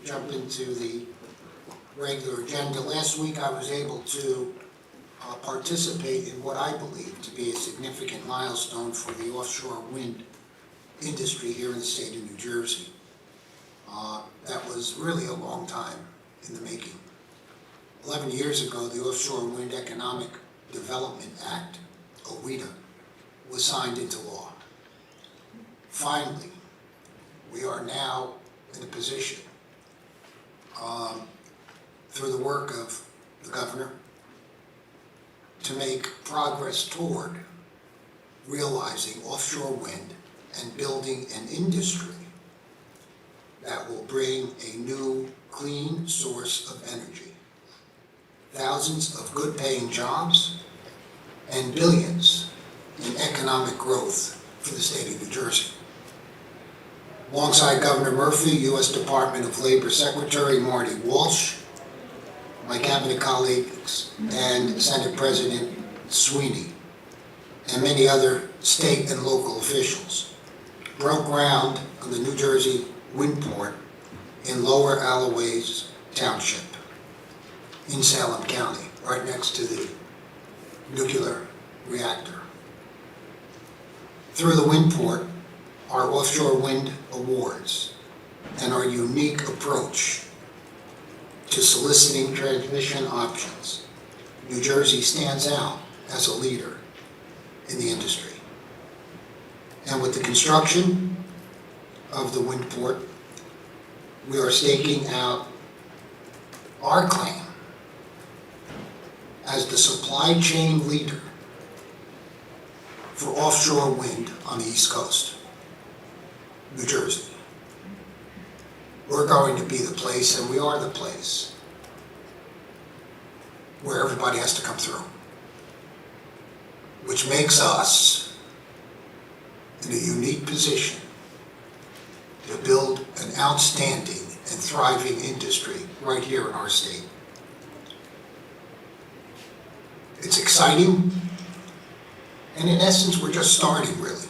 jump into the regular agenda. Last week I was able to participate in what I believe to be a significant milestone for the offshore wind industry here in the state of New Jersey. That was really a long time in the making. 11 years ago, the Offshore Wind Economic Development Act, OWEDA, was signed into law. Finally, we are now in a position, through the work of the governor, to make progress toward realizing offshore wind and building an industry that will bring a new clean source of energy, thousands of good-paying jobs, and billions in economic growth for the state of New Jersey. Alongside Governor Murphy, U.S. Department of Labor Secretary Marty Walsh, my cabinet colleagues, and Senate President Sweeney, and many other state and local officials, broke ground on the New Jersey wind port in Lower Alloways Township in Salem County, right next to the nuclear reactor. Through the wind port, our offshore wind awards and our unique approach to soliciting transmission options, New Jersey stands out as a leader in the industry. And with the construction of the wind port, we are staking out our claim as the supply chain leader for offshore wind on the East Coast, New Jersey. We're going to be the place, and we are the place, where everybody has to come through, which makes us in a unique position to build an outstanding and thriving industry right here in our state. It's exciting, and in essence, we're just starting, really.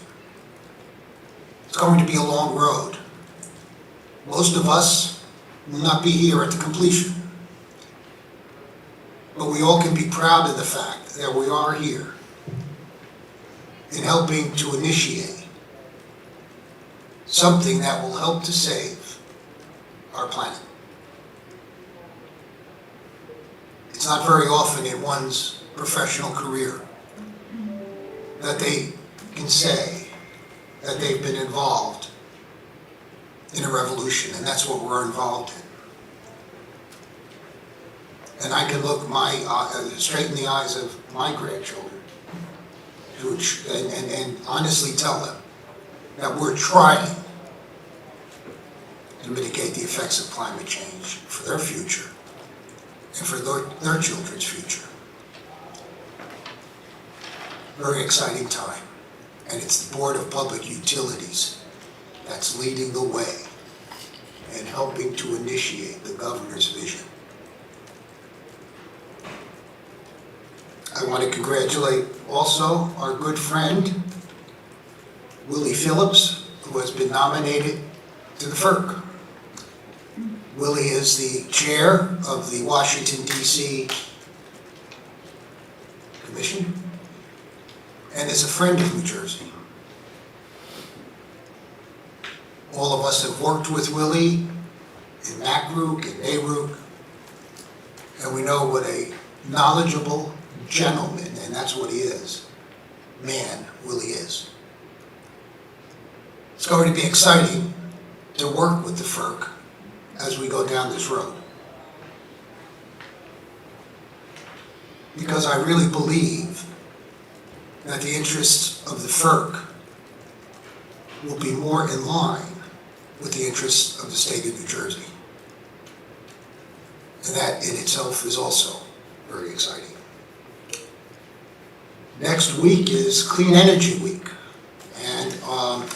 It's going to be a long road. Most of us will not be here at the completion, but we all can be proud of the fact that we are here in helping to initiate something that will help to save our planet. It's not very often in one's professional career that they can say that they've been involved in a revolution, and that's what we're involved in. And I can look straight in the eyes of my grandchildren and honestly tell them that we're trying to mitigate the effects of climate change for their future and for their children's future. Very exciting time, and it's the Board of Public Utilities that's leading the way and helping to initiate the governor's vision. I want to congratulate also our good friend, Willie Phillips, who has been nominated to the FERC. Willie is the chair of the Washington, D.C. Commission and is a friend of New Jersey. All of us have worked with Willie in MACRUC and NARUC, and we know what a knowledgeable gentleman, and that's what he is, man Willie is. It's going to be exciting to work with the FERC as we go down this road, because I really believe that the interests of the FERC will be more in line with the interests of the state of New Jersey. And that in itself is also very exciting. Next week is Clean Energy Week, and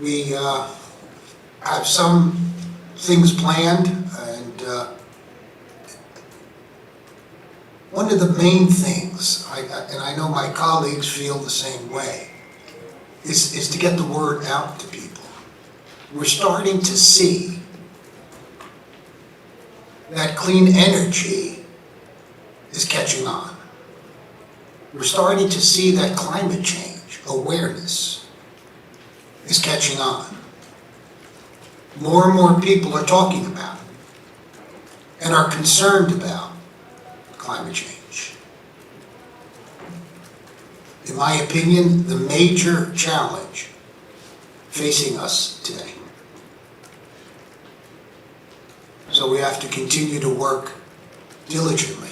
we have some things planned, and one of the main things, and I know my colleagues feel the same way, is to get the word out to people. We're starting to see that clean energy is catching on. We're starting to see that climate change awareness is catching on. More and more people are talking about it and are concerned about climate change. In my opinion, the major challenge facing us today. So we have to continue to work diligently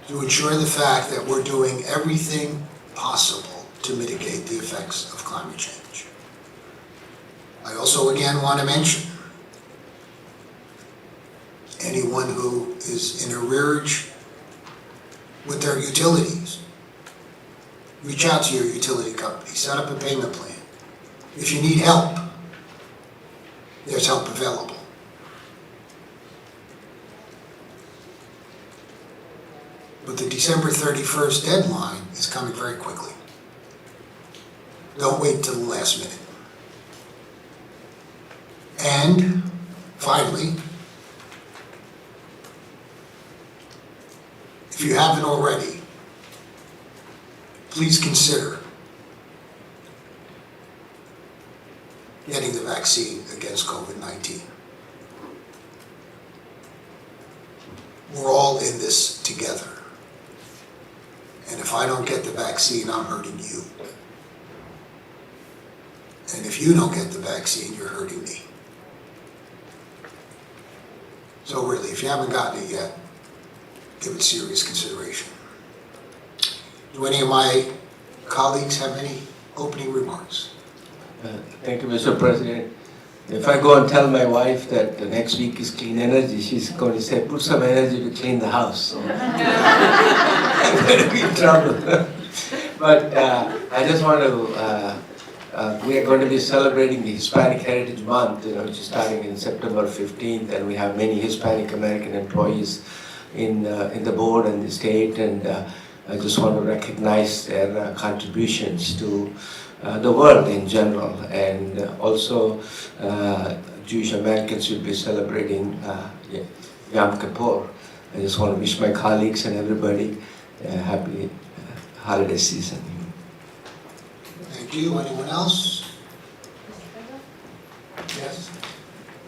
to ensure the fact that we're doing everything possible to mitigate the effects of climate change. I also again want to mention anyone who is in arrearage with their utilities. Reach out to your utility company, set up a payment plan. If you need help, there's help available. But the December 31st deadline is coming very quickly. Don't wait till the last minute. And finally, if you haven't already, please consider getting the vaccine against COVID-19. We're all in this together. And if I don't get the vaccine, I'm hurting you. And if you don't get the vaccine, you're hurting me. So really, if you haven't gotten it yet, give it serious consideration. Do any of my colleagues have any opening remarks? Thank you, Mr. President. If I go and tell my wife that the next week is clean energy, she's going to say, put some energy to clean the house. So I'm going to be in trouble. But I just want to, we are going to be celebrating the Hispanic Heritage Month, which is starting in September 15th, and we have many Hispanic American employees in the board and the state, and I just want to recognize their contributions to the world in general, and also Jewish Americans will be celebrating Yom Kippur. I just want to wish my colleagues and everybody a happy holiday season. Thank you. Anyone else? Yes?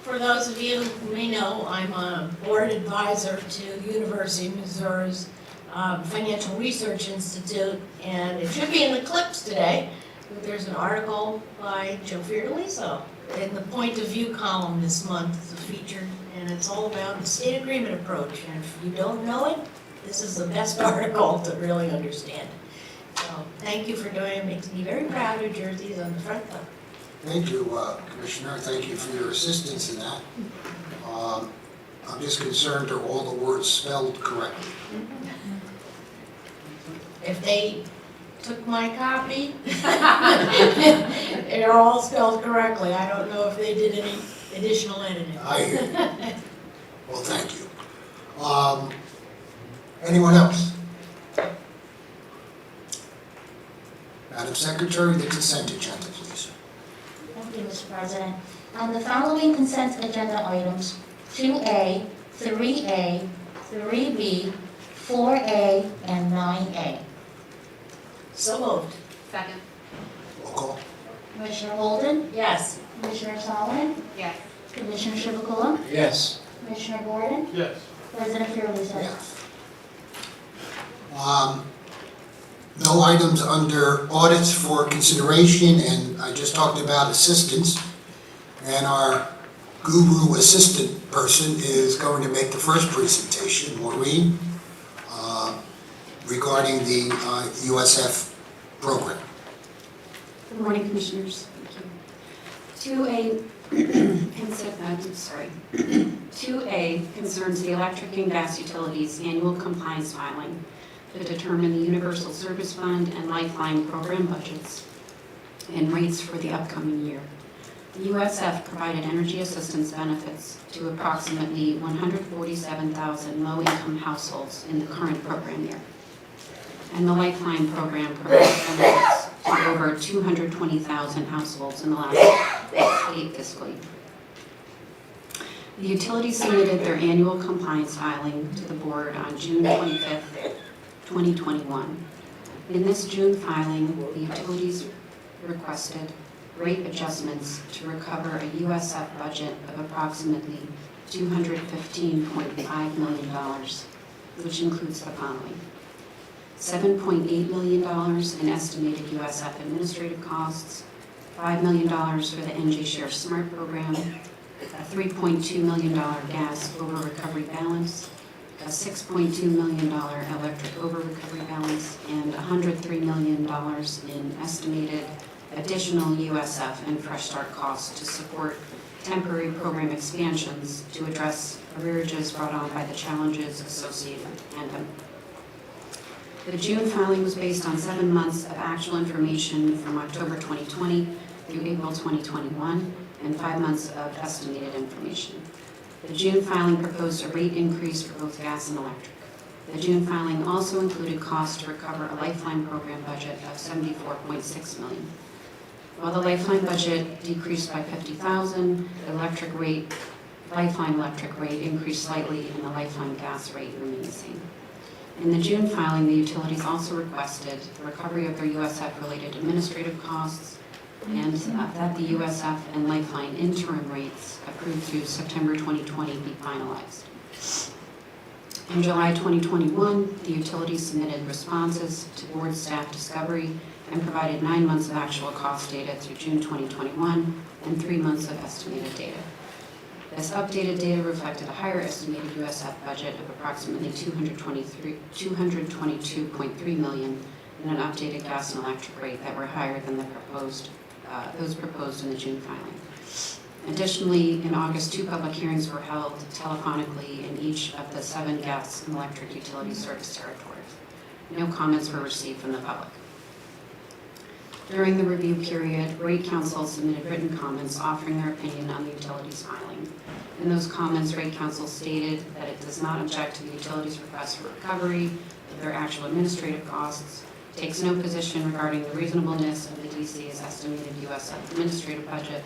For those of you who may know, I'm a board advisor to the University of Missouri's Financial Research Institute, and it should be in the clips today. There's an article by Joe Fiordaliso in the Point of View column this month. It's a feature, and it's all about the state agreement approach. And if you don't know it, this is the best article to really understand it. So thank you for doing it. It makes me very proud of Jersey's on the front cover. Thank you, Commissioner. Thank you for your assistance in that. I'm just concerned are all the words spelled correctly? If they took my copy, they're all spelled correctly. I don't know if they did any additional editing. I hear you. Well, thank you. Anyone else? Madam Secretary, the consent agenda, please. Thank you, Mr. President. On the following consent agenda items, 2A, 3A, 3B, 4A, and 9A. So moved. Second. Roll call. Commissioner Holden, Yes. Commissioner Solomon, Yes. Commissioner Chivukula, Yes. Commissioner Gordon, Yes. President Fiordaliso. Yes. No items under audits for consideration, and I just talked about assistance, and our guru assistant person is going to make the first presentation, Maureen, regarding the USF program. Good morning, Commissioners. Thank you. 2A concerns the electric and gas utilities annual compliance filing to determine the Universal Service Fund and Lifeline program budgets and rates for the upcoming year. The USF provided energy assistance benefits to approximately 147,000 low-income households in the current program year. And the Lifeline program provides benefits to over 220,000 households in the last state fiscal year. The utilities submitted their annual compliance filing to the board on June 25th, 2021. In this June filing, the utilities requested rate adjustments to recover a USF budget of approximately $215.5 million, which includes the following: $7.8 million in estimated USF administrative costs, $5 million for the NJ Share SMART program, a $3.2 million gas over-recovery balance, a $6.2 million electric over-recovery balance, and $103 million in estimated additional USF and Fresh Start costs to support temporary program expansions to address arrearages brought on by the challenges associated with the pandemic. The June filing was based on 7 months of actual information from October 2020 through April 2021, and 5 months of estimated information. The June filing proposed a rate increase for both gas and electric. The June filing also included costs to recover a Lifeline program budget of $74.6 million. While the Lifeline budget decreased by $50,000, the Lifeline electric rate increased slightly, and the Lifeline gas rate remained the same. In the June filing, the utilities also requested the recovery of their USF-related administrative costs, and that the USF and Lifeline interim rates approved through September 2020 be finalized. In July 2021, the utilities submitted responses to board staff discovery and provided 9 months of actual cost data through June 2021 and 3 months of estimated data. This updated data reflected a higher estimated USF budget of approximately $222.3 million and an updated gas and electric rate that were higher than those proposed in the June filing. Additionally, in August, 2 public hearings were held telephonically in each of the 7 gas and electric utility service territories. No comments were received from the public. During the review period, Rate Counsel submitted written comments offering their opinion on the utilities filing. In those comments, Rate Counsel stated that it does not object to the utilities' request for recovery of their actual administrative costs, takes no position regarding the reasonableness of the DC's estimated USF administrative budget,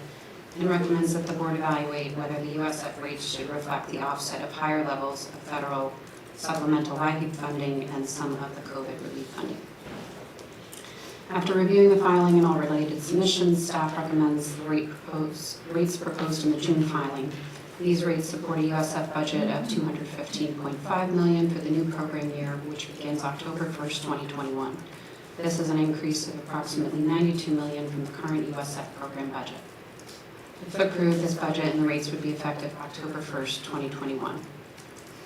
and recommends that the board evaluate whether the USF rates should reflect the offset of higher levels of federal supplemental LIHEAP funding and some of the COVID relief funding. After reviewing the filing and all related submissions, staff recommends the rates proposed in the June filing. These rates support a USF budget of $215.5 million for the new program year, which begins October 1st, 2021. This is an increase of approximately $92 million from the current USF program budget. If approved, this budget and the rates would be effective October 1st, 2021.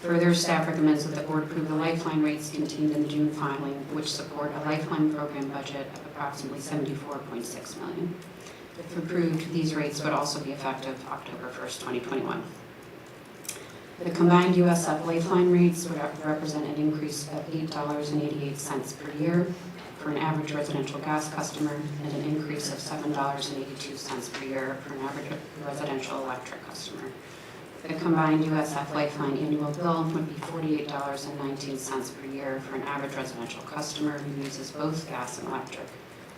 Further, staff recommends that the board approve the Lifeline rates contained in the June filing, which support a Lifeline program budget of approximately $74.6 million. If approved, these rates would also be effective October 1st, 2021. The combined USF Lifeline rates would represent an increase of $8.88 per year for an average residential gas customer and an increase of $7.82 per year for an average residential electric customer. The combined USF Lifeline annual bill would be $48.19 per year for an average residential customer who uses both gas and electric,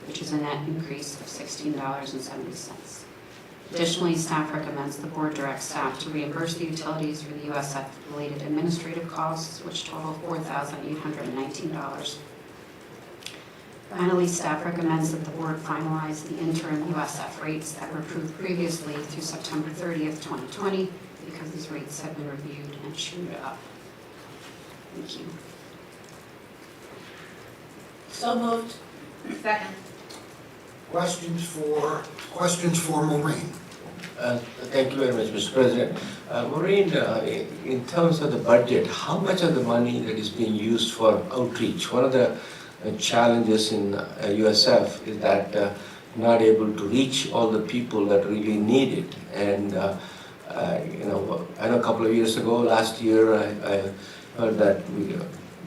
which is a net increase of $16.70. Additionally, staff recommends the board direct staff to reimburse the utilities for the USF-related administrative costs, which total $4,819. Finally, staff recommends that the board finalize the interim USF rates that were approved previously through September 30th, 2020, because these rates have been reviewed and trued up. Thank you. So moved. Second. Questions for Maureen? Thank you very much, Mr. President. Maureen, in terms of the budget, how much of the money that is being used for outreach? One of the challenges in USF is that not able to reach all the people that really need it. And I know a couple of years ago, last year, I heard that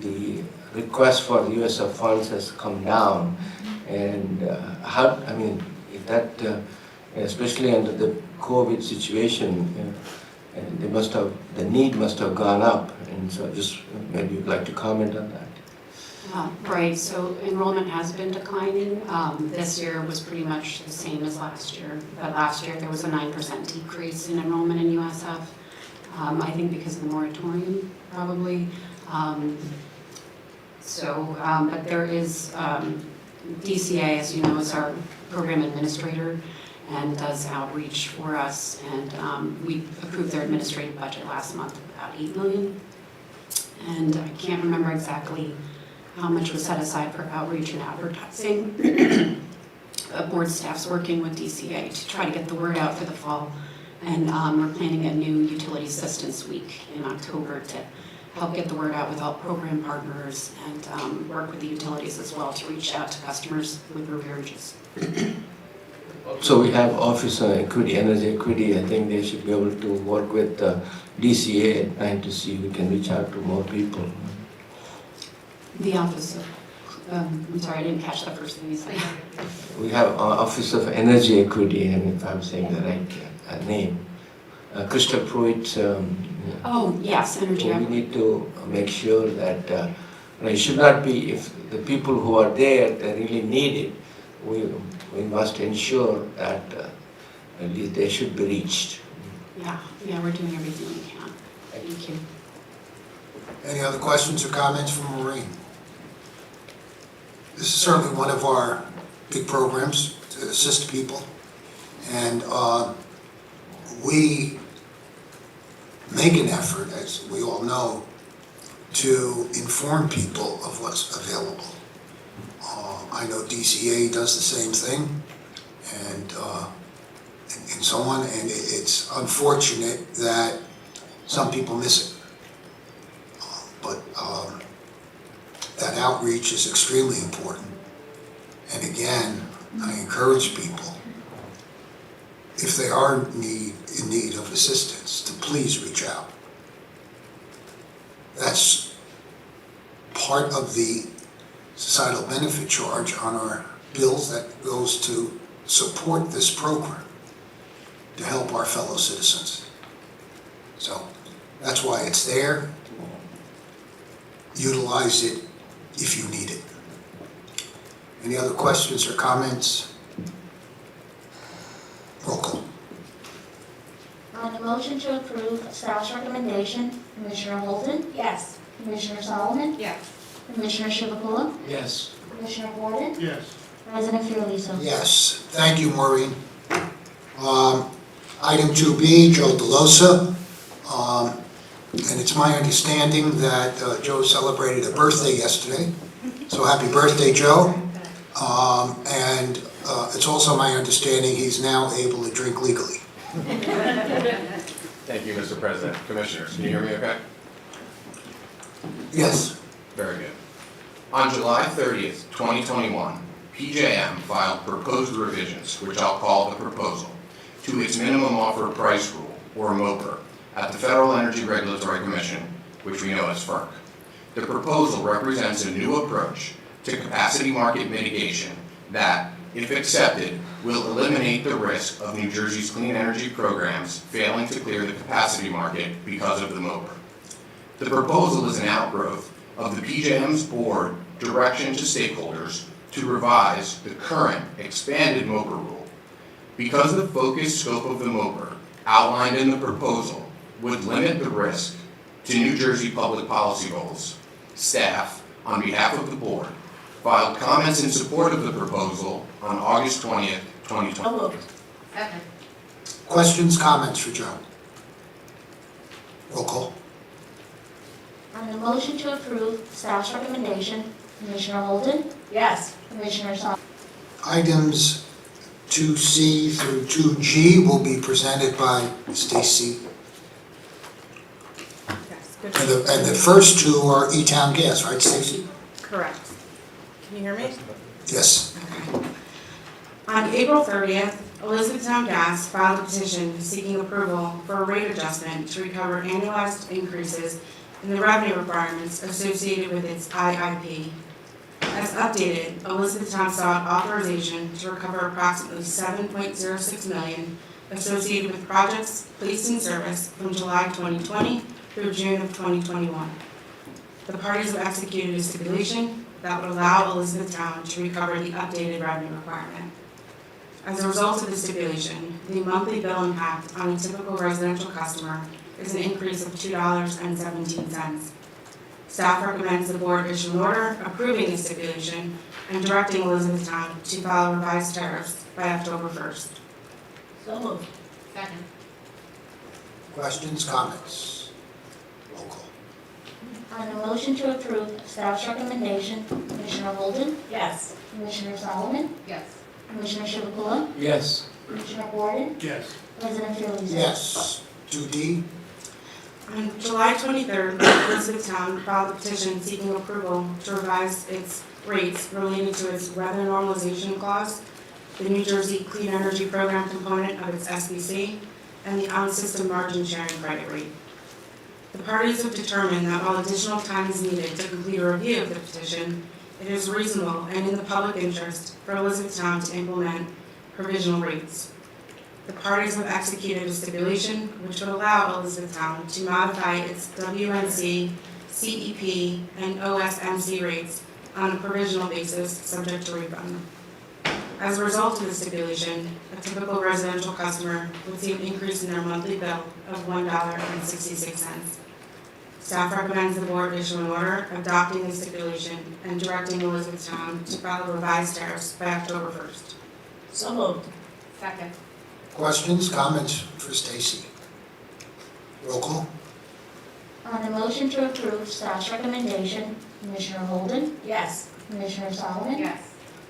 the request for the USF funds has come down. And if that, especially under the COVID situation, and the need must have gone up. And so just maybe you'd like to comment on that. Right, so enrollment has been declining. This year was pretty much the same as last year. But last year there was a 9% decrease in enrollment in USF. I think because of the moratorium, probably. But there is, DCA, as you know, is our program administrator and does outreach for us. And we approved their administrative budget last month of about $8 million. And I can't remember exactly how much was set aside for outreach and advertising. Board staff's working with DCA to try to get the word out for the fall. And we're planning a new utility assistance week in October to help get the word out with all program partners and work with the utilities as well to reach out to customers with arrearages. So we have Office of Equity, Energy Equity. I think they should be able to work with DCA at night to see if we can reach out to more people. The office of, I'm sorry, I didn't catch that first thing you said. We have Office of Energy Equity, and if I'm saying the right name, Crystal Pruitt. Oh, yes, energy. So we need to make sure that it should not be, if the people who are there, they really need it, we must ensure that at least they should be reached. Yeah, we're doing everything we can. Thank you. Any other questions or comments from Maureen? This is certainly one of our big programs to assist people. And we make an effort, as we all know, to inform people of what's available. I know DCA does the same thing, and so on, and it's unfortunate that some people miss it. But that outreach is extremely important. And again, I encourage people, if they are in need of assistance, to please reach out. That's part of the societal benefit charge on our bills that goes to support this program, to help our fellow citizens. So that's why it's there. Utilize it if you need it. Any other questions or comments? Roll call. On the motion to approve staff's recommendation, Commissioner Holden, Yes. Commissioner Solomon, Yes. Commissioner Chivukula, Yes. Commissioner Gordon, Yes. President Fiordaliso. Yes, thank you, Maureen. Item 2B, Joe DeLosa. And it's my understanding that Joe celebrated a birthday yesterday. So happy birthday, Joe. And it's also my understanding he's now able to drink legally. Thank you, Mr. President. Commissioners, can you hear me okay? Yes. Very good. On July 30th, 2021, PJM filed proposed revisions, which I'll call the proposal, to its minimum offer price rule, or MOPR, at the Federal Energy Regulatory Commission, which we know as FERC. The proposal represents a new approach to capacity market mitigation that, if accepted, will eliminate the risk of New Jersey's clean energy programs failing to clear the capacity market because of the MOPR. The proposal is an outgrowth of the PJM's board direction to stakeholders to revise the current expanded MOPR rule. Because the focused scope of the MOPR outlined in the proposal would limit the risk to New Jersey public policy goals, staff, on behalf of the board, filed comments in support of the proposal on August 20th, 2020. So moved. Second. Questions, comments for Joe? Roll call. On the motion to approve staff's recommendation, Commissioner Holden, Yes. Commissioner Solomon, Items 2C through 2G will be presented by Stacy. Yes, good. And the first two are E-Town Gas, right, Stacy? Correct. Can you hear me? Yes. On April 30th, Elizabethtown Gas filed a petition seeking approval for a rate adjustment to recover annualized increases in the revenue requirements associated with its IIP. As updated, Elizabethtown sought authorization to recover approximately $7.06 million associated with projects placed in service from July 2020 through June of 2021. The parties have executed a stipulation that would allow Elizabethtown to recover the updated revenue requirement. As a result of the stipulation, the monthly bill impact on a typical residential customer is an increase of $2.17. Staff recommends the board issue an order approving the stipulation and directing Elizabethtown to file revised tariffs by October 1st. So moved. Second. Questions, comments? Roll call. On the motion to approve staff's recommendation, Commissioner Holden, Yes. Commissioner Solomon, Yes. Commissioner Chivukula, Yes. Commissioner Gordon, Yes. President Fiordaliso. Yes. 2D, On July 23rd, Elizabethtown filed a petition seeking approval to revise its rates related to its weather normalization clause, the New Jersey Clean Energy Program component of its SBC, and the on-system margin sharing credit rate. The parties have determined that while additional time is needed to complete a review of the petition, it is reasonable and in the public interest for Elizabethtown to implement provisional rates. The parties have executed a stipulation which would allow Elizabethtown to modify its WNC, CEP, and OSMC rates on a provisional basis, subject to refund. As a result of the stipulation, a typical residential customer would see an increase in their monthly bill of $1.66. Staff recommends the board issue an order adopting the stipulation and directing Elizabethtown to file revised tariffs by October 1st. So moved. Second. questions, comments for Stacy? Roll call. On the motion to approve staff's recommendation, Commissioner Holden, Yes. Commissioner Solomon, Yes.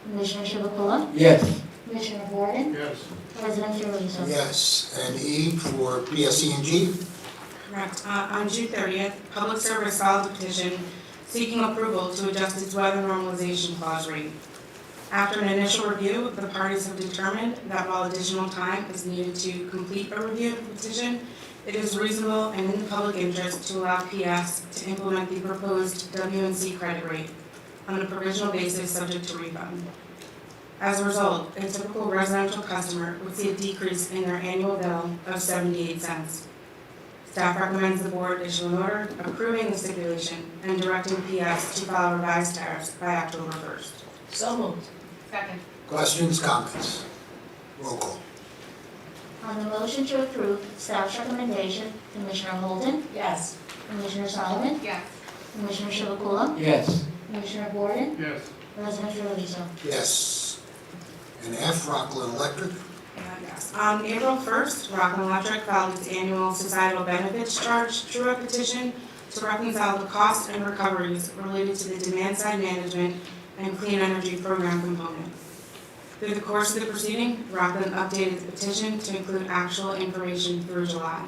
Commissioner Chivukula, Yes. Commissioner Gordon, Yes. President Fiordaliso. Yes. And E for PSE&G? Correct. On June 30th, Public Service filed a petition seeking approval to adjust its weather normalization clause rate. After an initial review, the parties have determined that while additional time is needed to complete a review of the petition, it is reasonable and in the public interest to allow PS to implement the proposed WNC credit rate on a provisional basis subject to refund. As a result, a typical residential customer would see a decrease in their annual bill of 78 cents. Staff recommends the board issue an order approving the stipulation and directing PS to file revised tariffs by October 1st. So moved. Second. Questions, comments? Roll call. On the motion to approve staff's recommendation, Commissioner Holden, Yes. Commissioner Solomon, Yes. Commissioner Chivukula, Yes. Commissioner Gordon, Yes. President Fiordaliso. Yes. And F, Rockland Electric? Yes. On April 1st, Rockland Electric filed its annual societal benefits charge true-up petition to reconcile the costs and recoveries related to the demand-side management and clean energy program component. Through the course of the proceeding, Rockland updated the petition to include actual information through July.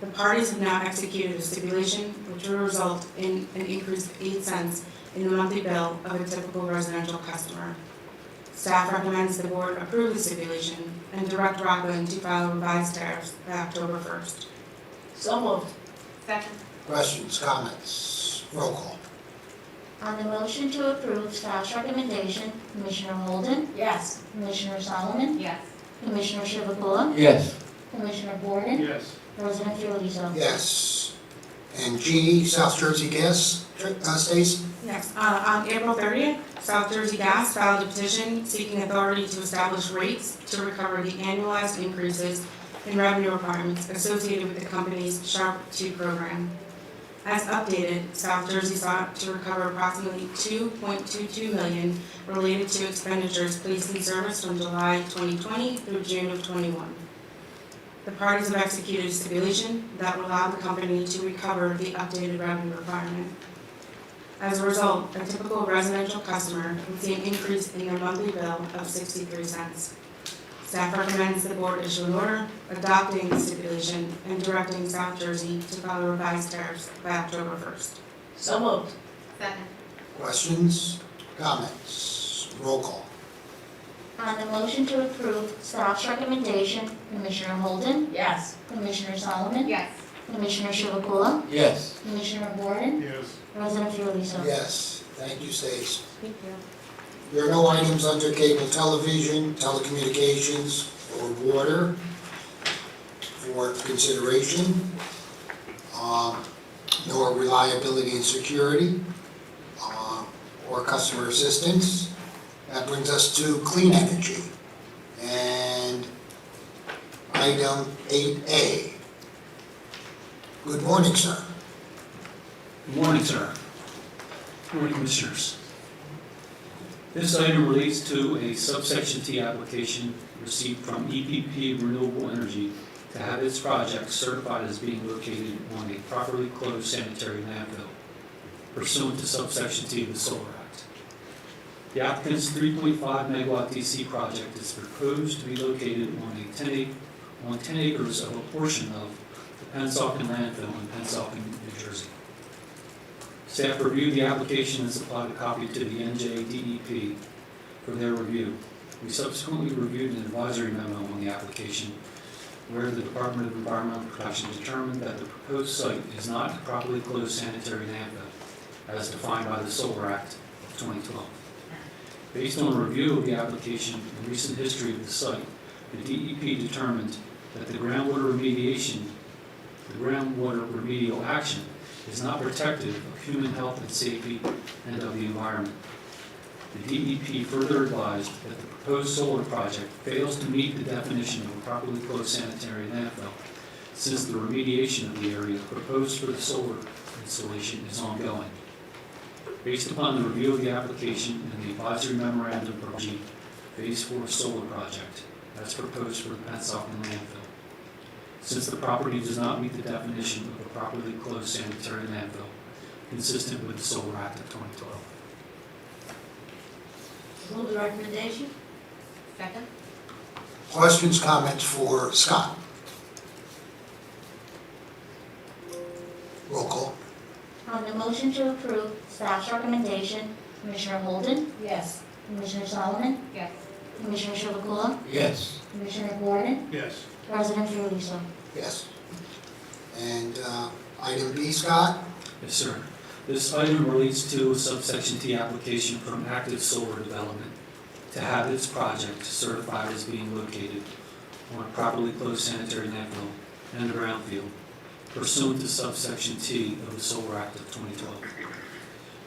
The parties have now executed a stipulation which will result in an increase of 8 cents in the monthly bill of a typical residential customer. Staff recommends the board approve the stipulation and direct Rockland to file revised tariffs by October 1st. So moved. Second. Questions, comments? Roll call. On the motion to approve staff's recommendation, Commissioner Holden, Yes. Commissioner Solomon, Yes. Commissioner Chivukula, Yes. Commissioner Gordon, Yes. President Fiordaliso. Yes. And G, South Jersey Gas, Stacy? Yes, on April 30th, South Jersey Gas filed a petition seeking authority to establish rates to recover the annualized increases in revenue requirements associated with the company's SHARP 2 program. As updated, South Jersey sought to recover approximately $2.22 million related to expenditures placed in service from July 2020 through June of '21. The parties have executed a stipulation that will allow the company to recover the updated revenue requirement. As a result, a typical residential customer would see an increase in their monthly bill of 63 cents. Staff recommends the board issue an order adopting the stipulation and directing South Jersey to file revised tariffs by October 1st. So moved. Second. Questions, comments? Roll call. On the motion to approve staff's recommendation, Commissioner Holden, Yes. Commissioner Solomon, Yes. Commissioner Chivukula, Yes. Commissioner Gordon, Yes. President Fiordaliso. Yes. Thank you, Stacy. Thank you. There are no items under cable television, telecommunications, or water for consideration, nor reliability and security, or customer assistance. That brings us to clean energy. And item 8A. Good morning, sir. Good morning, sir. Good morning, Commissioners. This item relates to a subsection T application received from EPP Renewable Energy to have its project certified as being located on a properly closed sanitary landfill pursuant to subsection T of the Solar Act. The applicant's 3.5 megawatt DC project is proposed to be located on 10 acres of a portion of the Pennsauken landfill in Pennsauken, New Jersey. Staff reviewed the application and supplied a copy to the NJDEP for their review. We subsequently reviewed an advisory memo on the application where the Department of Environmental Protection determined that the proposed site is not a properly closed sanitary landfill as defined by the Solar Act of 2012. Based on a review of the application and recent history of the site, the DEP determined that the groundwater remedial action is not protective of human health and safety and of the environment. The DEP further advised that the proposed solar project fails to meet the definition of a properly closed sanitary landfill, since the remediation of the area proposed for the solar installation is ongoing. Based upon the review of the application and the advisory memorandum provided Phase 4 solar project as proposed for the Pennsauken landfill, since the property does not meet the definition of a properly closed sanitary landfill consistent with the Solar Act of 2012. Move the recommendation. Second. Questions, comments for Scott? Roll call. On the motion to approve staff's recommendation, Commissioner Holden, Yes. Commissioner Solomon, Yes. Commissioner Chivukula, Yes. Commissioner Gordon, Yes. President Fiordaliso. Yes. And item B, Scott? Yes, sir. This item relates to a subsection T application from Active Solar Development to have its project certified as being located on a properly closed sanitary landfill and a brownfield pursuant to subsection T of the Solar Act of 2012.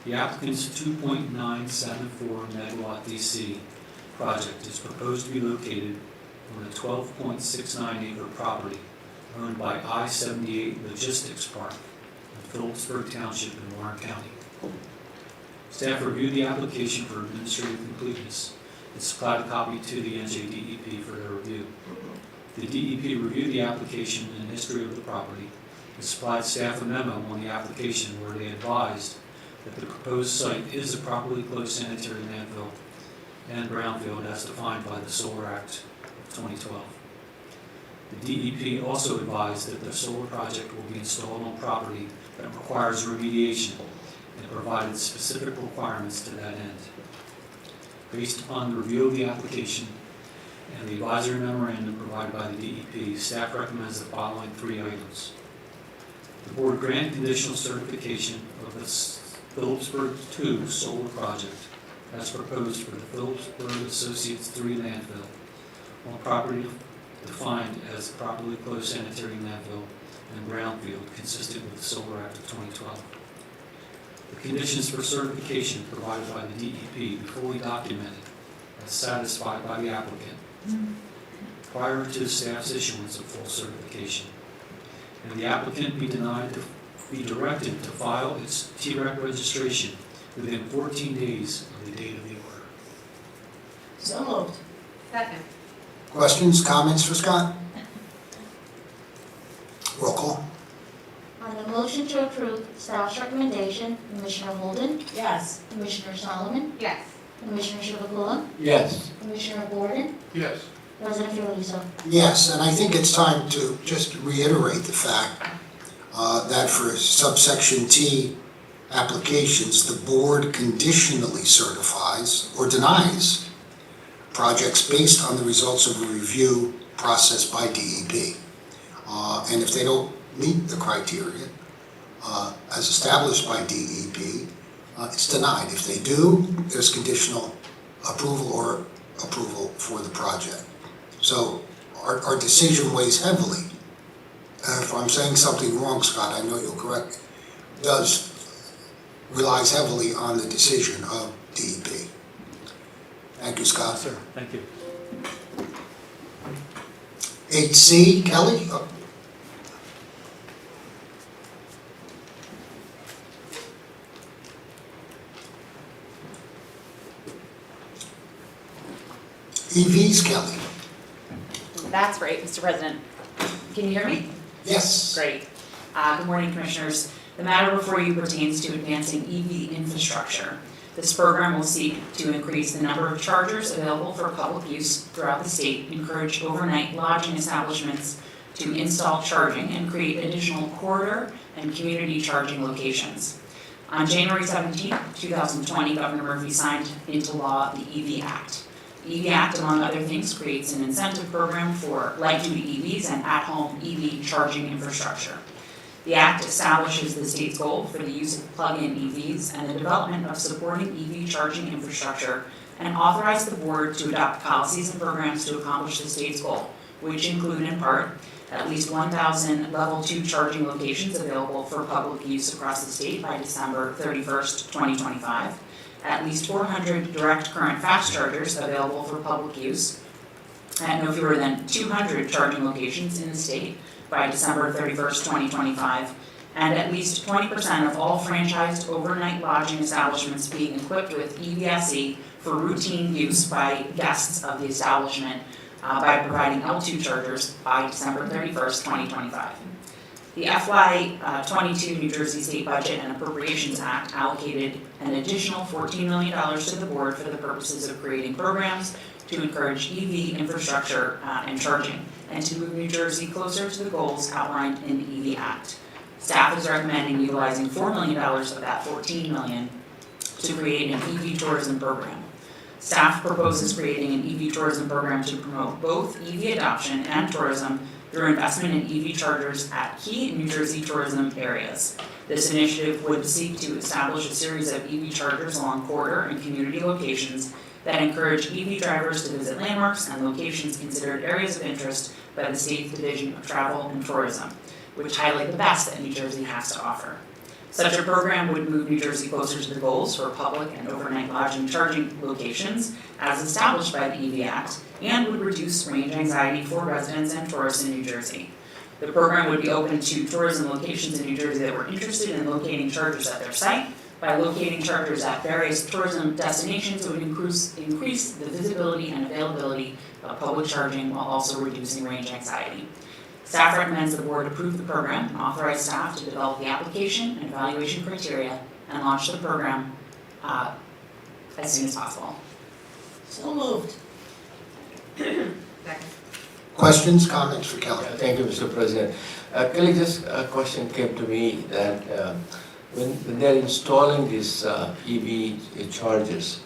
The applicant's 2.974 megawatt DC project is proposed to be located on a 12.69 acre property owned by I-78 Logistics Park in Phillipsburg Township in Warren County. Staff reviewed the application for administrative completeness and supplied a copy to the NJDEP for their review. The DEP reviewed the application and history of the property and supplied staff a memo on the application where they advised that the proposed site is a properly closed sanitary landfill and brownfield as defined by the Solar Act of 2012. The DEP also advised that the solar project will be installed on property that requires remediation and provided specific requirements to that end. Based upon the review of the application and the advisory memorandum provided by the DEP, staff recommends the following 3 items. The board grant conditional certification of the Phillipsburg 2 solar project as proposed for the Phillipsburg Associates 3 landfill on property defined as properly closed sanitary landfill and brownfield consistent with the Solar Act of 2012. The conditions for certification provided by the DEP be fully documented as satisfied by the applicant prior to staff's issuance of full certification. And the applicant be directed to file its TREC registration within 14 days of the date of the order. So moved. Second. Questions, comments for Scott? Roll call. On the motion to approve staff's recommendation, Commissioner Holden, Yes. Commissioner Solomon, Yes. Commissioner Chivukula, Yes. Commissioner Gordon, Yes. President Fiordaliso. Yes, and I think it's time to just reiterate the fact that for subsection T applications, the board conditionally certifies or denies projects based on the results of a review process by DEP. And if they don't meet the criteria as established by DEP, it's denied. If they do, there's conditional approval or approval for the project. So our decision weighs heavily. If I'm saying something wrong, Scott, I know you'll correct me, relies heavily on the decision of DEP. Thank you, Scott. Sir, thank you. 8C, Kelly? EVs, Kelly? That's right, Mr. President. Can you hear me? Yes. Great. Good morning, Commissioners. The matter before you pertains to advancing EV infrastructure. This program will seek to increase the number of chargers available for public use throughout the state, encourage overnight lodging establishments to install charging, and create additional corridor and community charging locations. On January 17, 2020, Governor Murphy signed into law the EV Act. The EV Act, among other things, creates an incentive program for light-duty EVs and at-home EV charging infrastructure. The Act establishes the state's goal for the use of plug-in EVs and the development of supporting EV charging infrastructure, and authorized the board to adopt policies and programs to accomplish the state's goal, which include in part at least 1,000 level 2 charging locations available for public use across the state by December 31st, 2025, at least 400 direct current fast chargers available for public use, at no fewer than 200 charging locations in the state by December 31st, 2025, and at least 20% of all franchised overnight lodging establishments being equipped with EVSE for routine use by guests of the establishment by providing L2 chargers by December 31st, 2025. The FY 22 New Jersey State Budget and Appropriations Act allocated an additional $14 million to the board for the purposes of creating programs to encourage EV infrastructure and charging, and to move New Jersey closer to the goals outlined in the EV Act. Staff is recommending utilizing $4 million of that $14 million to create an EV tourism program. Staff proposes creating an EV tourism program to promote both EV adoption and tourism through investment in EV chargers at key New Jersey tourism areas. This initiative would seek to establish a series of EV chargers along corridor and community locations that encourage EV drivers to visit landmarks and locations considered areas of interest by the state's Division of Travel and Tourism, which highlight the best that New Jersey has to offer. Such a program would move New Jersey closer to the goals for public and overnight lodging charging locations as established by the EV Act, and would reduce range anxiety for residents and tourists in New Jersey. The program would be open to tourism locations in New Jersey that were interested in locating chargers at their site. By locating chargers at various tourism destinations, it would increase the visibility and availability of public charging while also reducing range anxiety. Staff recommends the board approve the program and authorize staff to develop the application and evaluation criteria and launch the program as soon as possible. So moved. Questions, comments for Kelly? Thank you, Mr. President. Kelly, just a question came to me that when they're installing these EV chargers,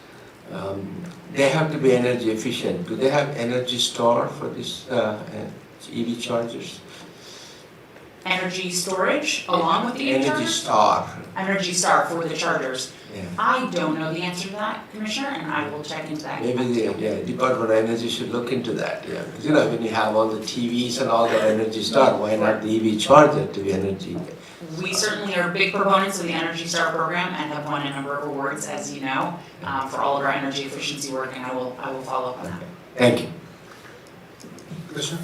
they have to be energy efficient. Do they have energy store for these EV chargers? Energy storage along with the EV Energy chargers? Star. Energy Star for the chargers. Yeah. I don't know the answer to that, Commissioner, and I will check into that. Maybe the Department of Energy should look into that. Yeah, because when you have all the TVs and all the Energy Star, why not the EV charger to be energy? We certainly are big proponents of the Energy Star program and have won a number of awards, as you know, for all of our energy efficiency work, and I will follow up on that. Thank you. Commissioner?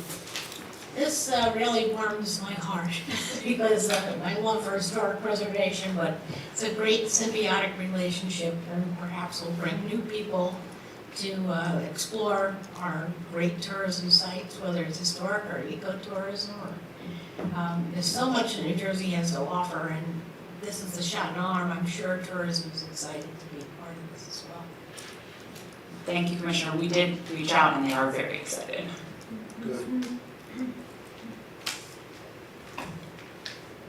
This really warms my heart because my love for historic preservation, but it's a great symbiotic relationship and perhaps will bring new people to explore our great tourism sites, whether it's historic or ecotourism. There's so much that New Jersey has to offer, and this is a shot in the arm. I'm sure tourism is excited to be a part of this as well. Thank you, Commissioner. We did reach out and they are very excited. Good.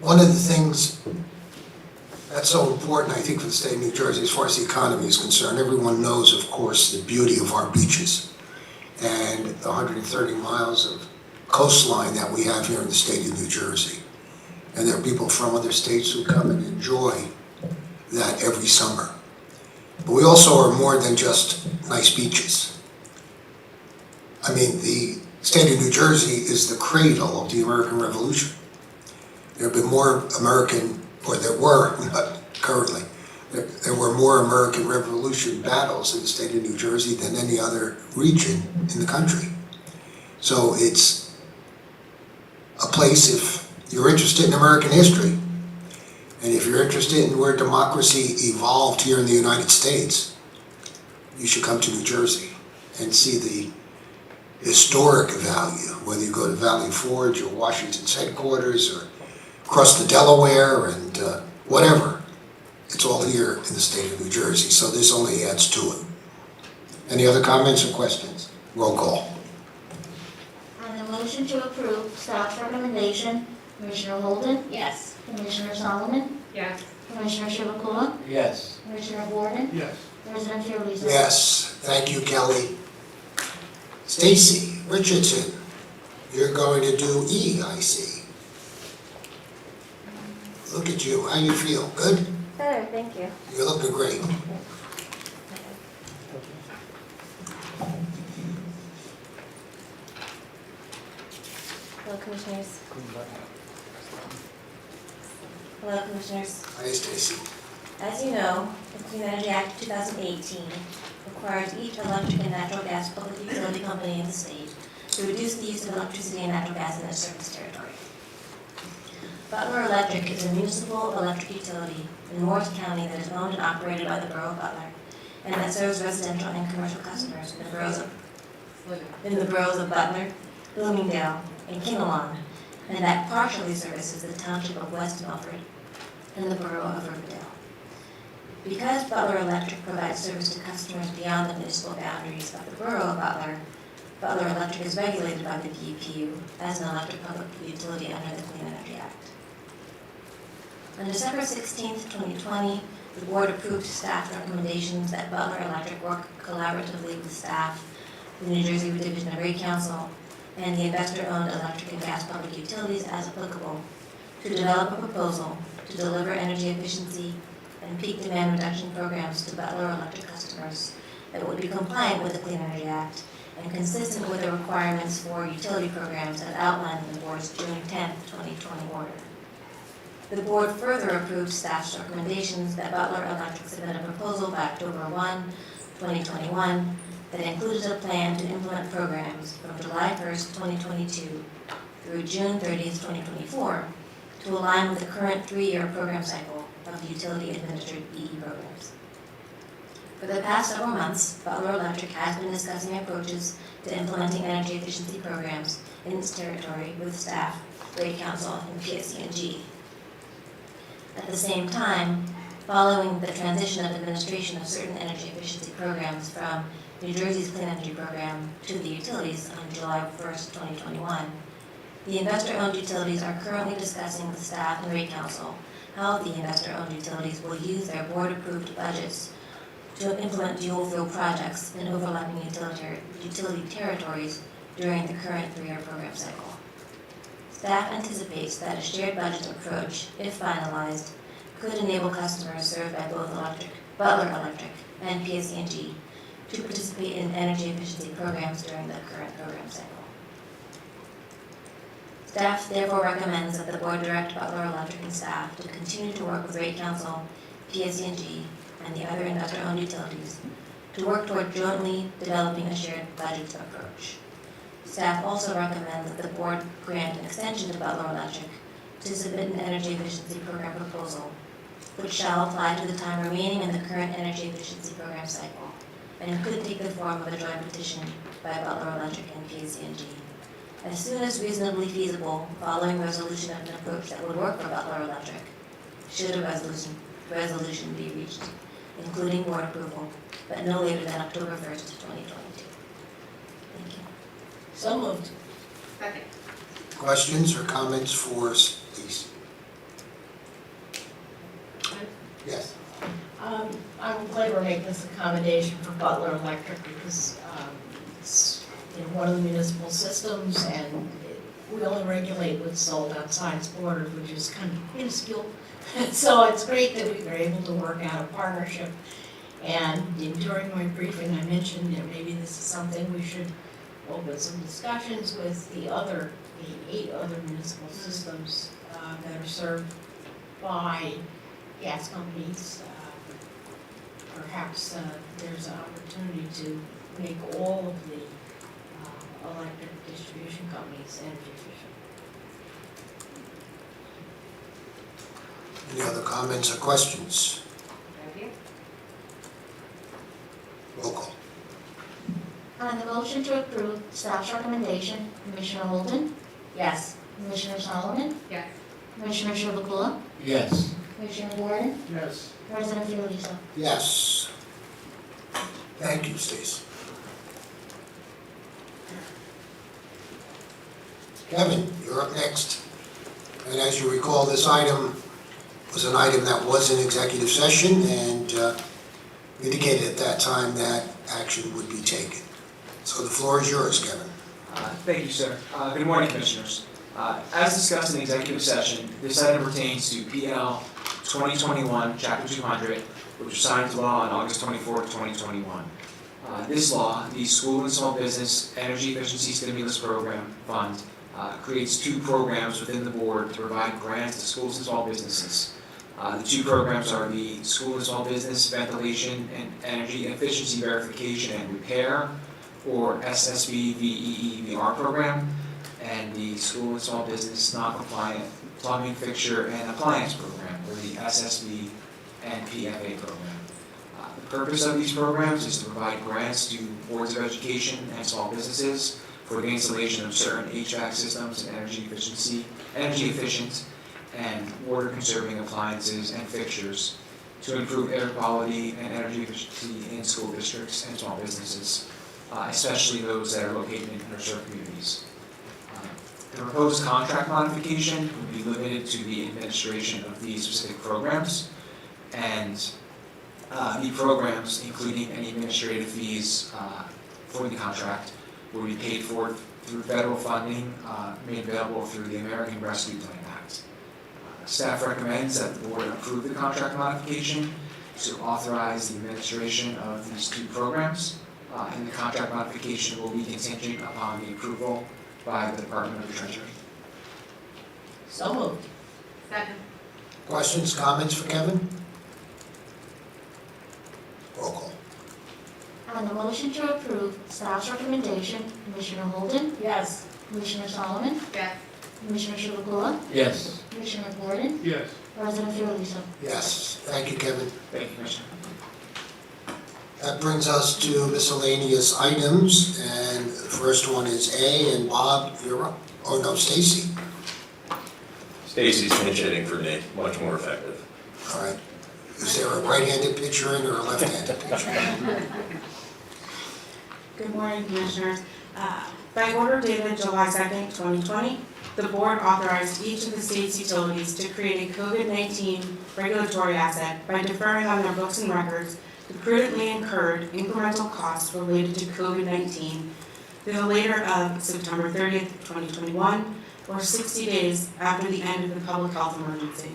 One of the things that's so important, I think, for the state of New Jersey as far as the economy is concerned, everyone knows, of course, the beauty of our beaches and the 130 miles of coastline that we have here in the state of New Jersey. And there are people from other states who come and enjoy that every summer. But we also are more than just nice beaches. I mean, the state of New Jersey is the cradle of the American Revolution. There have been more American, or there were, not currently, there were more American Revolution battles in the state of New Jersey than any other region in the country. So it's a place, if you're interested in American history, and if you're interested in where democracy evolved here in the United States, you should come to New Jersey and see the historic value, whether you go to Valley Forge or Washington's headquarters or across the Delaware and whatever. It's all here in the state of New Jersey, so this only adds to it. Any other comments or questions? Roll call. On the motion to approve staff recommendation, Commissioner Holden, Yes. Commissioner Solomon, Yes. Commissioner Chivukula, Yes. Commissioner Gordon, Yes. President Fiordaliso. Yes, thank you, Kelly. Stacy Richardson, you're going to do E, I see. Look at you, how you feel? Good? Better, thank you. You're looking great. Hello, Commissioners. Hello, Commissioners. Hi, Stacy. As you know, the Clean Energy Act of 2018 requires each electric and natural gas public utility company in the state to reduce the use of electricity and natural gas in their service territory. Butler Electric is a municipal electric utility in Morris County that is owned and operated by the Borough of Butler and that serves residential and commercial customers in the boroughs of Butler, Bloomingdale, and Kinnelon, and that partially services the township of West Milford and the borough of Riverdale. Because Butler Electric provides service to customers beyond the municipal boundaries of the borough of Butler, Butler Electric is regulated by the BPU as an electric public utility under the Clean Energy Act. On December 16, 2020, the board approved staff recommendations that Butler Electric work collaboratively with staff, the New Jersey Division of Rate Counsel, and the investor-owned electric and gas public utilities as applicable to develop a proposal to deliver energy efficiency and peak demand reduction programs to Butler Electric customers that would be compliant with the Clean Energy Act and consistent with the requirements for utility programs as outlined in the board's June 10, 2020 order. The board further approved staff's recommendations that Butler Electric submit a proposal by October 1, 2021 that included a plan to implement programs from July 1, 2022 through June 30, 2024 to align with the current 3-year program cycle of the utility-administered BE programs. For the past several months, Butler Electric has been discussing approaches to implementing energy efficiency programs in its territory with staff, Rate Counsel, and PSE&G. At the same time, following the transition of administration of certain energy efficiency programs from New Jersey's Clean Energy Program to the utilities on July 1, 2021, the investor-owned utilities are currently discussing with staff and Rate Counsel how the investor-owned utilities will use their board-approved budgets to implement dual-fuel projects in overlapping utility territories during the current 3-year program cycle. Staff anticipates that a shared budget approach, if finalized, could enable customers served by both Butler Electric and PSE&G to participate in energy efficiency programs during the current program cycle. Staff therefore recommends that the board direct Butler Electric and staff to continue to work with Rate Counsel, PSE&G, and the other investor-owned utilities to work toward jointly developing a shared budget approach. Staff also recommends that the board grant an extension to Butler Electric to submit an energy efficiency program proposal, which shall apply to the time remaining in the current energy efficiency program cycle, and could take the form of a joint petition by Butler Electric and PSE&G. As soon as reasonably feasible, following resolution of an approach that would work for Butler Electric, should a resolution be reached, including board approval, but no later than October 1st, 2022. Thank you. So moved. Second. Questions or comments for Stacy? Yes. I'm glad we're making this accommodation for Butler Electric because it's one of the municipal systems and we only regulate what's sold outside its borders, which is kind of minuscule. So it's great that we were able to work out a partnership. And during my briefing, I mentioned that maybe this is something we should open some discussions with the 8 other municipal systems that are served by gas companies. Perhaps there's an opportunity to make all of the electric distribution companies energy efficient. Any other comments or questions? Roll call. On the motion to approve staff's recommendation, Commissioner Holden, Yes. Commissioner Solomon, Yes. Commissioner Chivukula, Yes. Commissioner Gordon, Yes. President Fiordaliso. Yes. Thank you, Stacy. Kevin, you're up next. And as you recall, this item was an item that was in executive session and indicated at that time that action would be taken. So the floor is yours, Kevin. Thank you, sir. Good morning, Commissioners. As discussed in the executive session, this item pertains to PL 2021, Chapter 200, which was signed into law on August 24, 2021. This law, the School and Small Business Energy Efficiency Stimulus Program Fund, creates two programs within the board to provide grants to schools and small businesses. The two programs are the School and Small Business Ventilation and Energy Efficiency Verification and Repair, or SSVVEEVR program, and the School and Small Business Non-Compliant Plumbing Fixture and Appliance program, or the SSV and PFA program. The purpose of these programs is to provide grants to boards of education and small businesses for the installation of certain HVAC systems and energy efficient and water conserving appliances and fixtures to improve air quality and energy efficiency in school districts and small businesses, especially those that are located in underserved communities. The proposed contract modification would be limited to the administration of these specific programs, and the programs, including any administrative fees for the contract, will be paid for through federal funding made available through the American Rescue Plan Act. Staff recommends that the board approve the contract modification to authorize the administration of these two programs, and the contract modification will be contingent upon the approval by the Department of the Treasury. So moved. Second. Questions, comments for Kevin? Roll call. On the motion to approve staff's recommendation, Commissioner Holden, Yes. Commissioner Solomon, Yes. Commissioner Chivukula, Yes. Commissioner Gordon, Yes. President Fiordaliso. Yes, thank you, Kevin. Thank you, Commissioner. That brings us to miscellaneous items, and the first one is A, and Bob, you're up. Oh, no, Stacy. Stacy's pinch hitting for me, much more effective. All right. Is there a right-handed pitcher in or a left-handed pitcher? Good morning, Commissioners. By order dated July 2nd, 2020, the board authorized each of the state's utilities to create a COVID-19 regulatory asset by deferring on their books and records the prudently incurred incremental costs related to COVID-19 through the later of September 30th, 2021, or 60 days after the end of the public health emergency.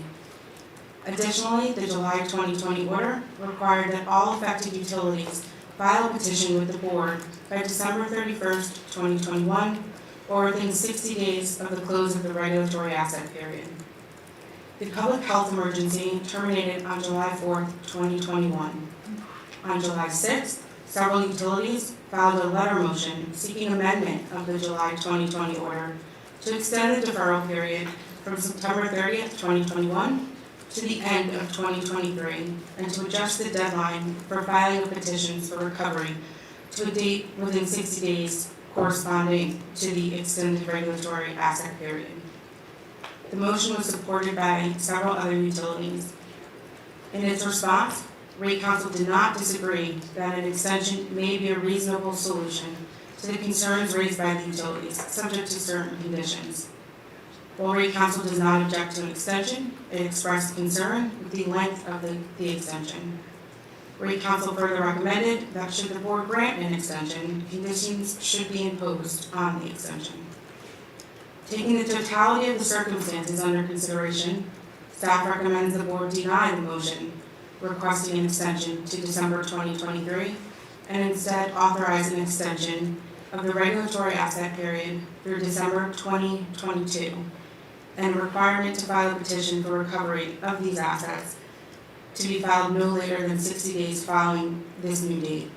Additionally, the July 2020 order required that all affected utilities file a petition with the board by December 31st, 2021, or within 60 days of the close of the regulatory asset period. The public health emergency terminated on July 4th, 2021. On July 6th, several utilities filed a letter motion seeking amendment of the July 2020 order to extend the deferral period from September 30th, 2021 to the end of 2023, and to adjust the deadline for filing of petitions for recovery to a date within 60 days corresponding to the extended regulatory asset period. The motion was supported by several other utilities. In its response, Rate Counsel did not disagree that an extension may be a reasonable solution to the concerns raised by the utilities, subject to certain conditions. While Rate Counsel does not object to an extension, it expressed concern with the length of the extension. Rate Counsel further recommended that should the board grant an extension, conditions should be imposed on the extension. Taking the totality of the circumstances under consideration, staff recommends the board deny the motion requesting an extension to December 2023, and instead authorize an extension of the regulatory asset period through December 2022, and a requirement to file a petition for recovery of these assets to be filed no later than 60 days following this new date.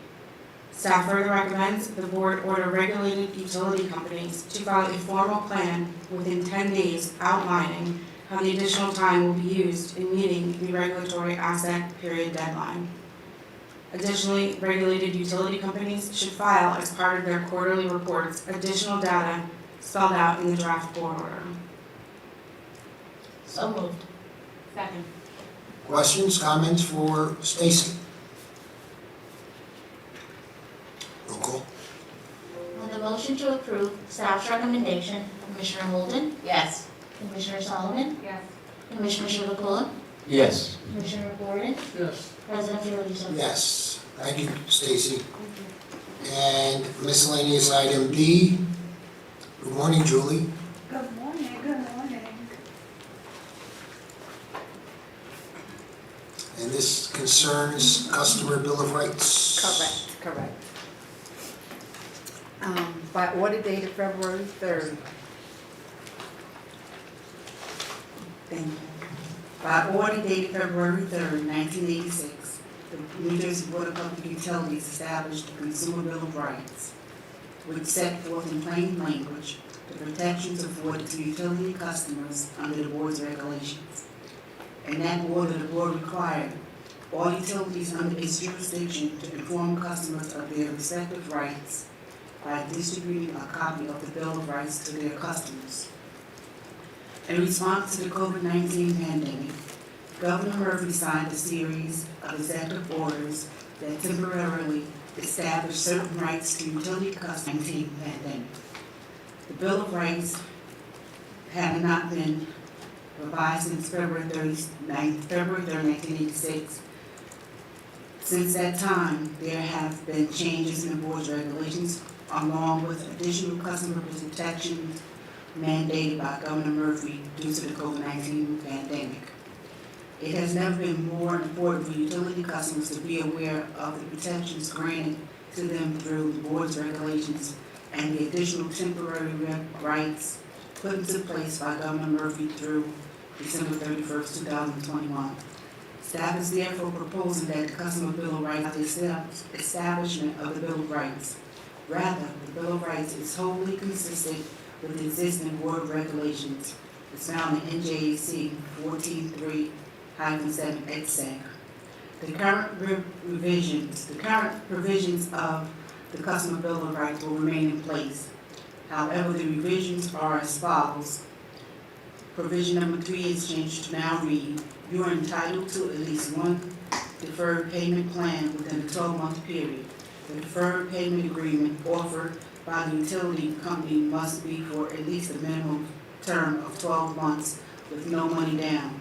Staff further recommends the board order regulated utility companies to file a formal plan within 10 days outlining how the additional time will be used in meeting the regulatory asset period deadline. Additionally, regulated utility companies should file as part of their quarterly reports additional data spelled out in the draft board order. So moved. Second. Questions, comments for Stacy? Roll call. On the motion to approve staff's recommendation, Commissioner Holden, Yes. Commissioner Solomon, Yes. Commissioner Chivukula, Yes. Commissioner Gordon, Yes. President Fiordito. Yes, thank you, Stacy. And miscellaneous item B. Good morning, Julie. Good morning, good morning. And this concerns customer bill of rights. Correct. By order dated February 3rd. Thank you. By order dated February 3rd, 1986, the New Jersey Board of Public Utilities established the Consumer Bill of Rights, which set forth in plain language the protections afforded to utility customers under the board's regulations. In that order, the board required all utilities under its jurisdiction to inform customers of their respective rights by distributing a copy of the Bill of Rights to their customers. In response to the COVID-19 pandemic, Governor Murphy signed a series of executive orders that temporarily established certain rights to utility customers in the pandemic. The Bill of Rights had not been revised since February 3rd, 1986. Since that time, there have been changes in the board's regulations along with additional customer protections mandated by Governor Murphy due to the COVID-19 pandemic. It has never been more important for utility customers to be aware of the protections granted to them through the board's regulations and the additional temporary rights put into place by Governor Murphy through December 31st, 2021. Staff is therefore proposing that the Customer Bill of Rights is the establishment of the Bill of Rights. Rather, the Bill of Rights is wholly consistent with existing board regulations. It's found in NJAC 14.3-7 et sec. The current provisions of the Customer Bill of Rights will remain in place. However, the revisions are as follows. Provision number 3 is changed to now read, you are entitled to at least one deferred payment plan within a 12-month period. The deferred payment agreement offered by the utility company must be for at least a minimum term of 12 months with no money down.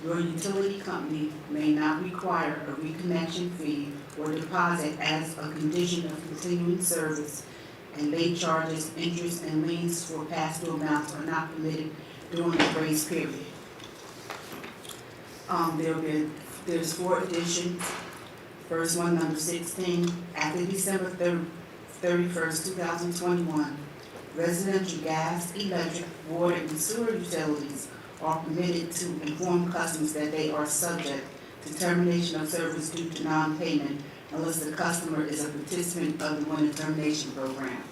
Your utility company may not require a reconnection fee or deposit as a condition of continuing service, and late charges, interest, and liens for past due amounts are not permitted during the grace period. There's 4 additions. First one, number 16, after December 31st, 2021, residential gas, electric, water, and sewer utilities are permitted to inform customers that they are subject to termination of service due to non-payment unless the customer is a participant of the winter termination program.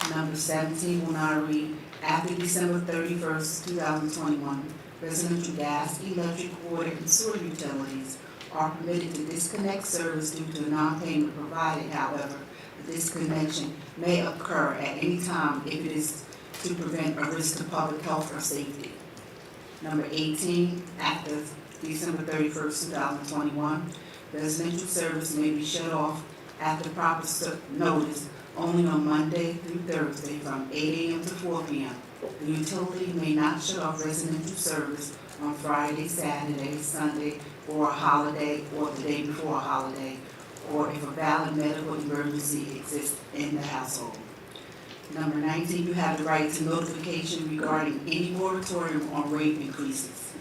Number 17 will now read, after December 31st, 2021, residential gas, electric, water, and sewer utilities are permitted to disconnect service due to non-payment provided. However, the disconnection may occur at any time if it is to prevent a risk to public health or safety. Number 18, after December 31st, 2021, residential service may be shut off after proper notice only on Monday through Thursday from 8 a.m. to 4 p.m. The utility may not shut off residential service on Friday, Saturday, Sunday, or a holiday, or the day before a holiday, or if a valid medical emergency exists in the household. Number 19, you have the right to notification regarding any moratorium on rate increases.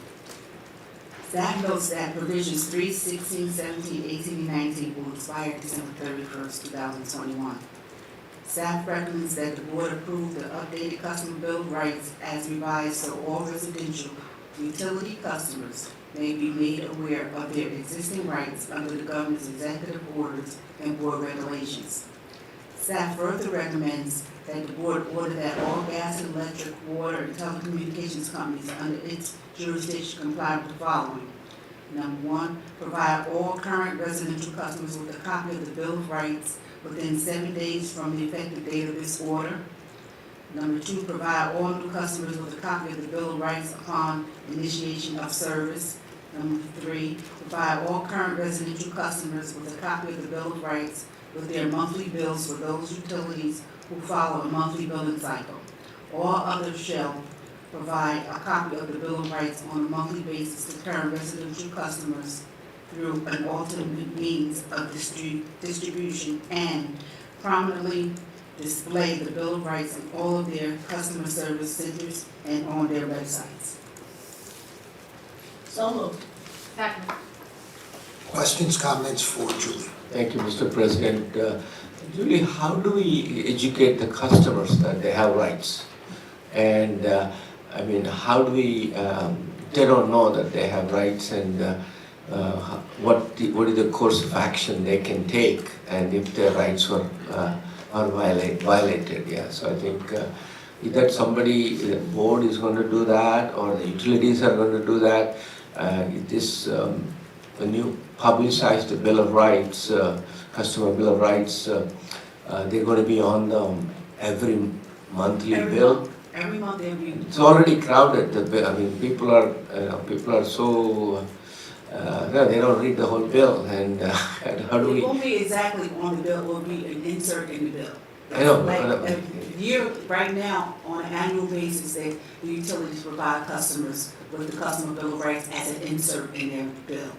Staff notes that provisions 3, 16, 17, 18, and 19 will expire December 31st, 2021. Staff recommends that the board approve the updated Customer Bill of Rights as revised so all residential utility customers may be made aware of their existing rights under the governor's executive orders and board regulations. Staff further recommends that the board order that all gas and electric, water, and telecommunications companies under its jurisdiction comply with the following. Number one, provide all current residential customers with a copy of the Bill of Rights within 7 days from the effective date of this order. Number two, provide all new customers with a copy of the Bill of Rights upon initiation of service. Number three, provide all current residential customers with a copy of the Bill of Rights with their monthly bills for those utilities who follow a monthly billing cycle. All others shall provide a copy of the Bill of Rights on a monthly basis to current residential customers through an alternate means of distribution and prominently display the Bill of Rights in all of their customer service centers and on their websites. So moved. Second. Questions, comments for Julie? Thank you, Mr. President. Julie, how do we educate the customers that they have rights? And I mean, how do we, they don't know that they have rights, and what is the course of action they can take, and if their rights are violated, yeah. So I think is that somebody, the board is going to do that, or the utilities are going to do that? When you publicize the Bill of Rights, Customer Bill of Rights, they're going to be on every monthly bill? Every month they'll be. It's already crowded, the bill. I mean, people are so, they don't read the whole bill, and how do It we? won't be exactly on the bill, it will be an insert in the bill. I know. Like, right now, on an annual basis, the utilities provide customers with the Customer Bill of Rights as an insert in their bill.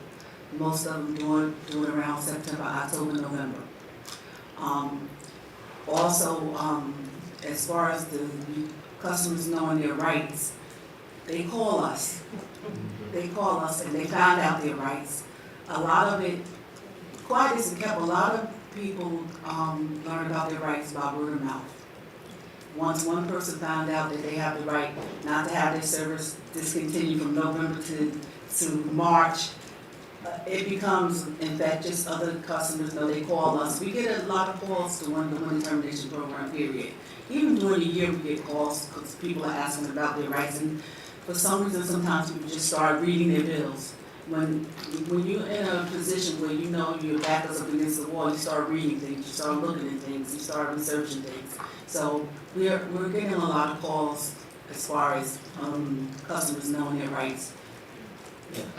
Most of them do it around September, October, November. Also, as far as the customers knowing their rights, they call us. They call us and they find out their rights. A lot of it, quiet as it kept, a lot of people learn about their rights by word of mouth. Once one person found out that they have the right not to have their service discontinued from November to March, it becomes infectious. Other customers know, they call us. We get a lot of calls during the winter termination program period. Even during the year, we get calls because people are asking about their rights, and for some reason, sometimes people just start reading their bills. When you're in a position where you know your back is up against the wall, you start reading things, you start looking at things, you start researching things. So we're getting a lot of calls as far as customers knowing their rights.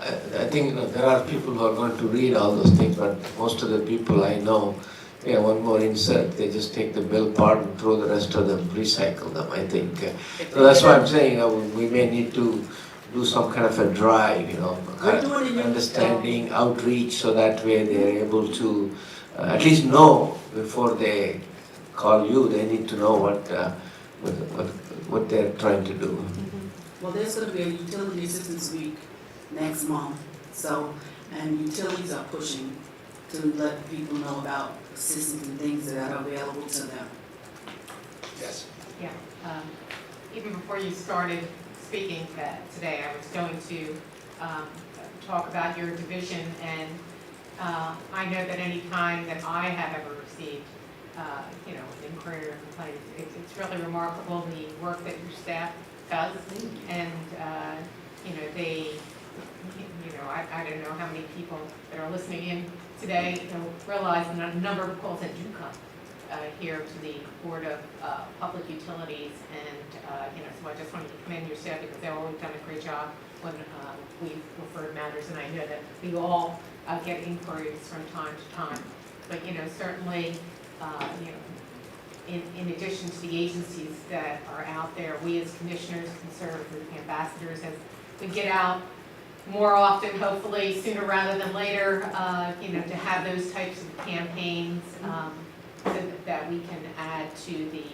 I think there are people who are going to read all those things, but most of the people I know, one more insert, they just take the bill part and throw the rest of them, recycle them, I think. So that's why I'm saying we may need to do some kind of a drive, understanding, outreach, so that way they're able to at least know before they call you. They need to know what they're trying to do. Well, there's going to be a utility assistance week next month, and utilities are pushing to let people know about assistance and things that are available to them. Yes. Yeah, even before you started speaking today, I was going to talk about your division, and I know that any time that I have ever received, an inquiry or complaint, it's really remarkable the work that your staff does, and I don't know how many people that are listening in today realize the number of calls that do come here to the Board of Public Utilities, and so I just wanted to commend your staff because they've always done a great job when we refer to matters, and I know that we all get inquiries from time to time. But certainly, in addition to the agencies that are out there, we as commissioners can serve as ambassadors as we get out more often, hopefully sooner rather than later, to have those types of campaigns so that we can add to the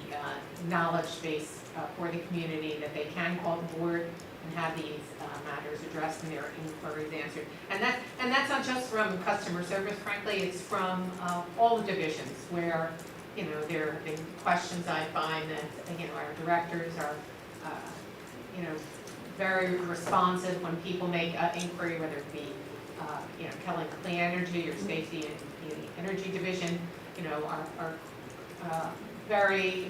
knowledge base for the community, that they can call the board and have these matters addressed and their inquiries answered. And that's not just from customer service, frankly, it's from all the divisions where, there have been questions I find that, our directors are, very responsive when people make inquiry, whether it be, Kelly Clean Energy or Safety and Energy Division, are very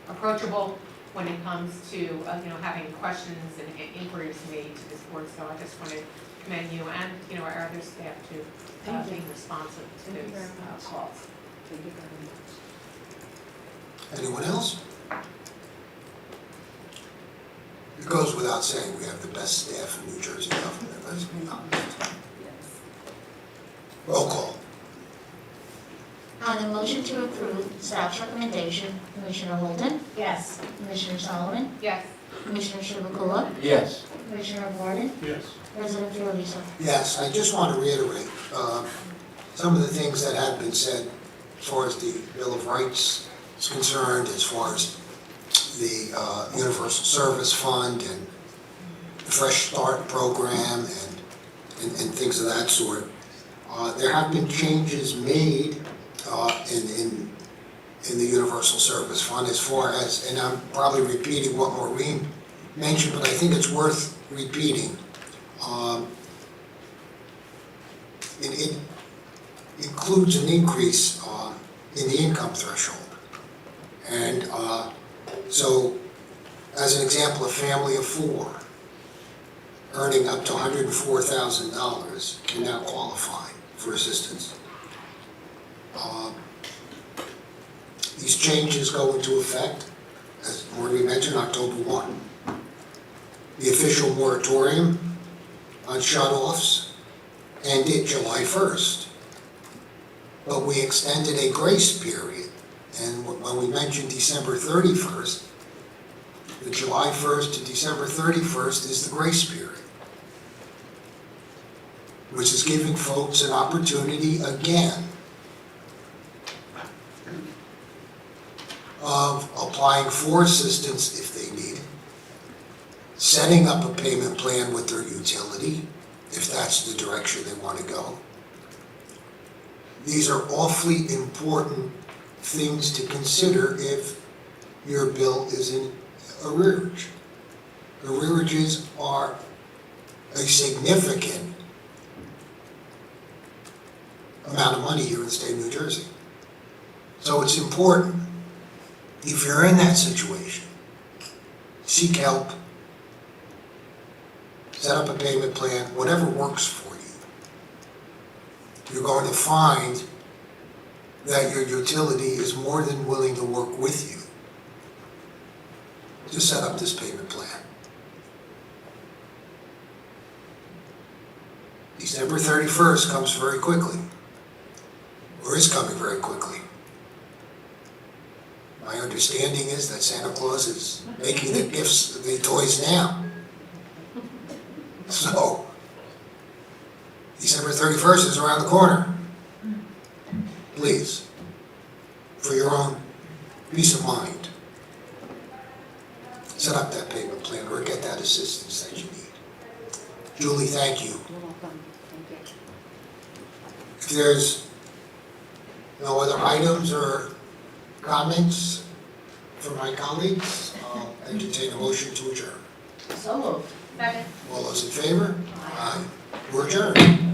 approachable when it comes to, having questions and inquiries made to this board. So I just want to commend you and, our other staff to being responsive to those calls. Thank you very much. Anyone else? It goes without saying, we have the best staff in New Jersey government, let's be honest. Roll call. On the motion to approve staff's recommendation, Commissioner Holden, Yes. Commissioner Solomon, Yes. Commissioner Chivukula, Yes. Commissioner Gordon, Yes. President Fiordisa. Yes, I just want to reiterate some of the things that have been said as far as the Bill of Rights is concerned, as far as the Universal Service Fund and the Fresh Start Program and things of that sort. There have been changes made in the Universal Service Fund as far as, and I'm probably repeating what Maureen mentioned, but I think it's worth repeating. It includes an increase in the income threshold. And so, as an example, a family of 4 earning up to $104,000 can now qualify for assistance. These changes go into effect, as Maureen mentioned, October 1. The official moratorium on shut-offs ended July 1st. But we extended a grace period, and when we mentioned December 31st, the July 1st to December 31st is the grace period, which is giving folks an opportunity again of applying for assistance if they need it, setting up a payment plan with their utility, if that's the direction they want to go. These are awfully important things to consider if your bill is in arrearage. Arrearages are a significant amount of money here in the state of New Jersey. So it's important, if you're in that situation, seek help, set up a payment plan, whatever works for you. You're going to find that your utility is more than willing to work with you to set up this payment plan. December 31st comes very quickly, or is coming very quickly. My understanding is that Santa Claus is making the gifts, the toys now. So, December 31st is around the corner. Please, for your own peace of mind, set up that payment plan or get that assistance that you need. Julie, thank you. You're welcome. Thank you. If there's no other items or comments from my colleagues, I'll entertain a motion to adjourn. So moved. Second. All those in favor? Aye. We're adjourned.